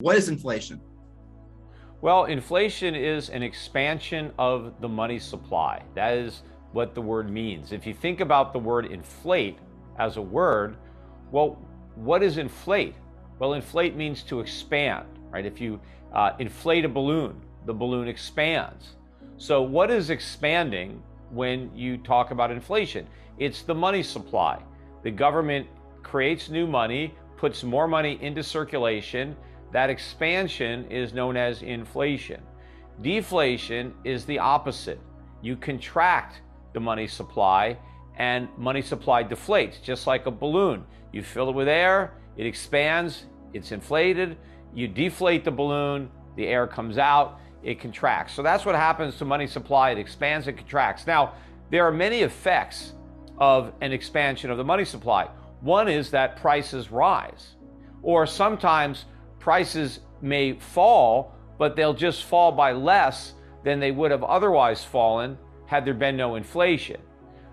What is inflation? Well, inflation is an expansion of the money supply. That is what the word means. If you think about the word inflate as a word, well, what is inflate? Well, inflate means to expand, right? If you inflate a balloon, the balloon expands. So what is expanding when you talk about inflation? It's the money supply. The government creates new money, puts more money into circulation. That expansion is known as inflation. Deflation is the opposite. You contract the money supply and money supply deflates, just like a balloon. You fill it with air, it expands, it's inflated. You deflate the balloon, the air comes out, it contracts. So that's what happens to money supply. It expands and contracts. Now, there are many effects of an expansion of the money supply. One is that prices rise, or sometimes prices may fall, but they'll just fall by less than they would have otherwise fallen had there been no inflation.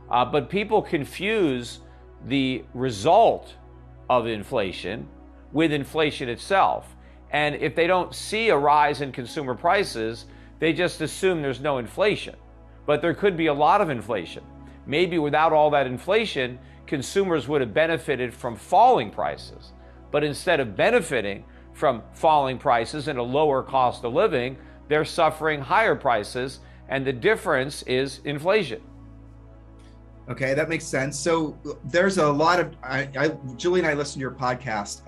But people confuse the result of inflation with inflation itself. And if they don't see a rise in consumer prices, they just assume there's no inflation. But there could be a lot of inflation. Maybe without all that inflation, consumers would have benefited from falling prices. But instead of benefiting from falling prices and a lower cost of living, they're suffering higher prices, and the difference is inflation. Okay, that makes sense. So there's a lot of, Julie and I listened to your podcast,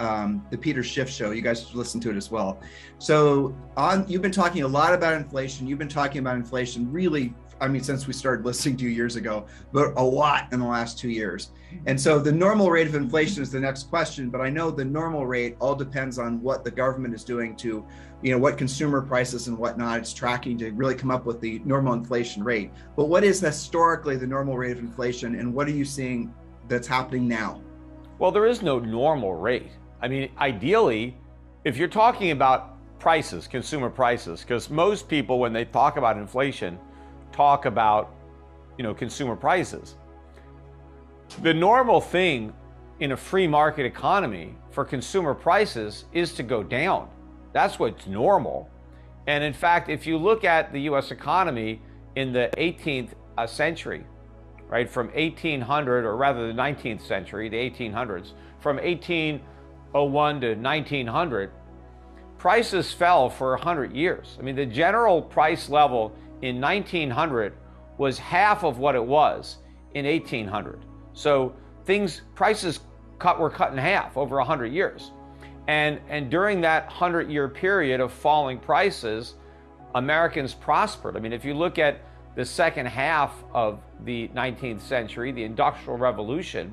the Peter Schiff Show. You guys listen to it as well. So you've been talking a lot about inflation. You've been talking about inflation really, since we started listening to you years ago, but a lot in the last 2 years. And so the normal rate of inflation is the next question, but I know the normal rate all depends on what the government is doing to, what consumer prices and whatnot it's tracking to really come up with the normal inflation rate. But what is historically the normal rate of inflation, and what are you seeing that's happening now? Well, there is no normal rate. Ideally, if you're talking about prices, consumer prices, because most people, when they talk about inflation, talk about, consumer prices. The normal thing in a free market economy for consumer prices is to go down. That's what's normal. And in fact, if you look at the US economy in the 18th century, right, from 1800, or rather the 19th century, the 1800s, from 1801 to 1900, prices fell for 100 years. The general price level in 1900 was half of what it was in 1800. So prices were cut in half over 100 years. And during that 100-year period of falling prices, Americans prospered. If you look at the second half of the 19th century, the Industrial Revolution,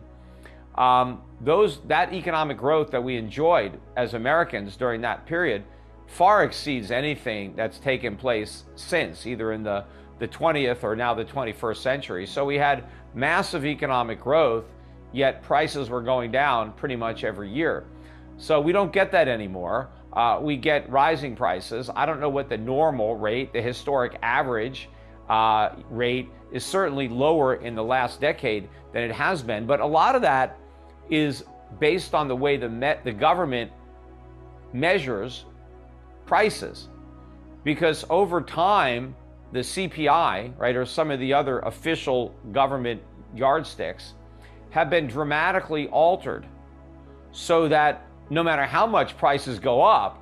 that economic growth that we enjoyed as Americans during that period far exceeds anything that's taken place since, either in the 20th or now the 21st century. So we had massive economic growth, yet prices were going down pretty much every year. So we don't get that anymore. We get rising prices. I don't know what the normal rate, the historic average rate is certainly lower in the last decade than it has been. But a lot of that is based on the way the government measures prices. Because over time, the CPI, right, or some of the other official government yardsticks have been dramatically altered so that no matter how much prices go up,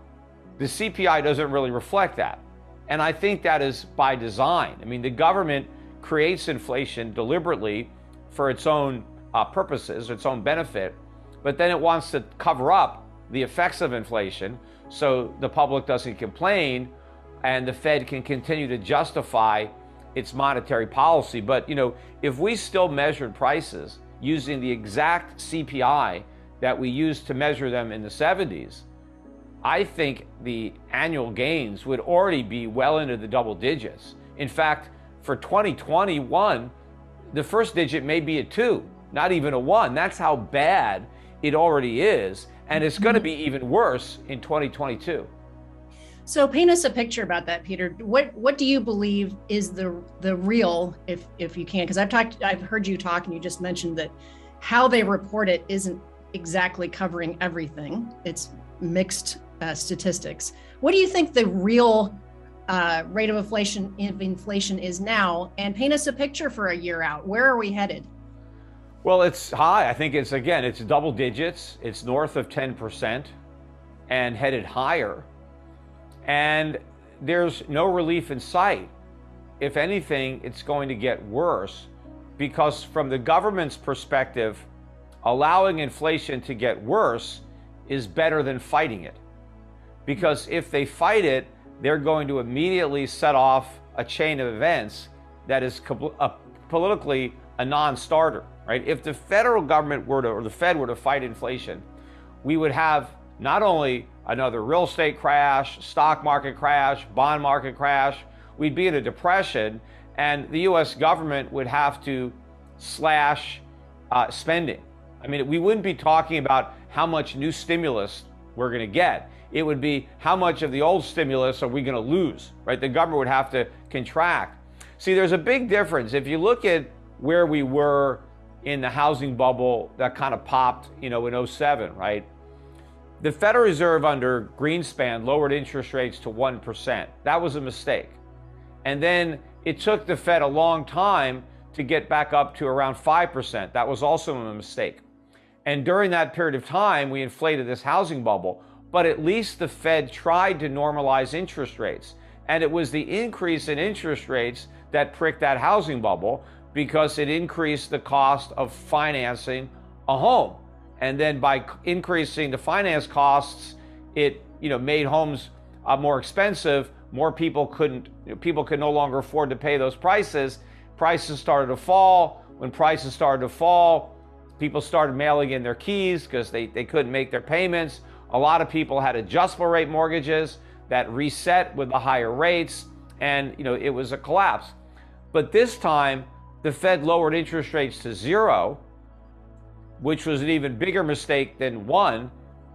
the CPI doesn't really reflect that. And I think that is by design. The government creates inflation deliberately for its own purposes, its own benefit, but then it wants to cover up the effects of inflation so the public doesn't complain and the Fed can continue to justify its monetary policy. But, if we still measured prices using the exact CPI that we used to measure them in the 70s, I think the annual gains would already be well into the double digits. In fact, for 2021, the first digit may be a 2, not even a 1. That's how bad it already is. And it's going to be even worse in 2022. So paint us a picture about that, Peter. What do you believe is the real, if you can? Because I've heard you talk, and you just mentioned that how they report it isn't exactly covering everything. It's mixed statistics. What do you think the real rate of inflation is now? And paint us a picture for a year out. Where are we headed? Well, it's high. I think it's double digits. It's north of 10% and headed higher. And there's no relief in sight. If anything, it's going to get worse, because from the government's perspective, allowing inflation to get worse is better than fighting it. Because if they fight it, they're going to immediately set off a chain of events that is politically a non-starter, right? If the federal government or the Fed were to fight inflation, we would have not only another real estate crash, stock market crash, bond market crash, we'd be in a depression, and the US government would have to slash spending. I mean, we wouldn't be talking about how much new stimulus we're going to get. It would be how much of the old stimulus are we going to lose, right? The government would have to contract. See, there's a big difference. If you look at where we were in the housing bubble that kind of popped, in 07, right? The Federal Reserve under Greenspan lowered interest rates to 1%. That was a mistake. And then it took the Fed a long time to get back up to around 5%. That was also a mistake. And during that period of time, we inflated this housing bubble, but at least the Fed tried to normalize interest rates. And it was the increase in interest rates that pricked that housing bubble, because it increased the cost of financing a home. And then by increasing the finance costs, it made homes more expensive. More people could no longer afford to pay those prices. Prices started to fall. When prices started to fall, people started mailing in their keys because they couldn't make their payments. A lot of people had adjustable rate mortgages that reset with the higher rates, and it was a collapse. But this time, the Fed lowered interest rates to 0, which was an even bigger mistake than 1,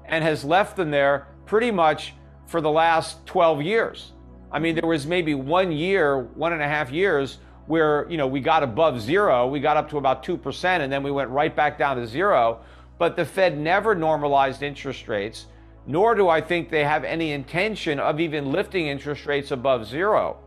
and has left them there pretty much for the last 12 years. I mean, there was maybe 1 year, 1.5 years, where we got above 0, we got up to about 2%, and then we went right back down to 0. But the Fed never normalized interest rates, nor do I think they have any intention of even lifting interest rates above 0.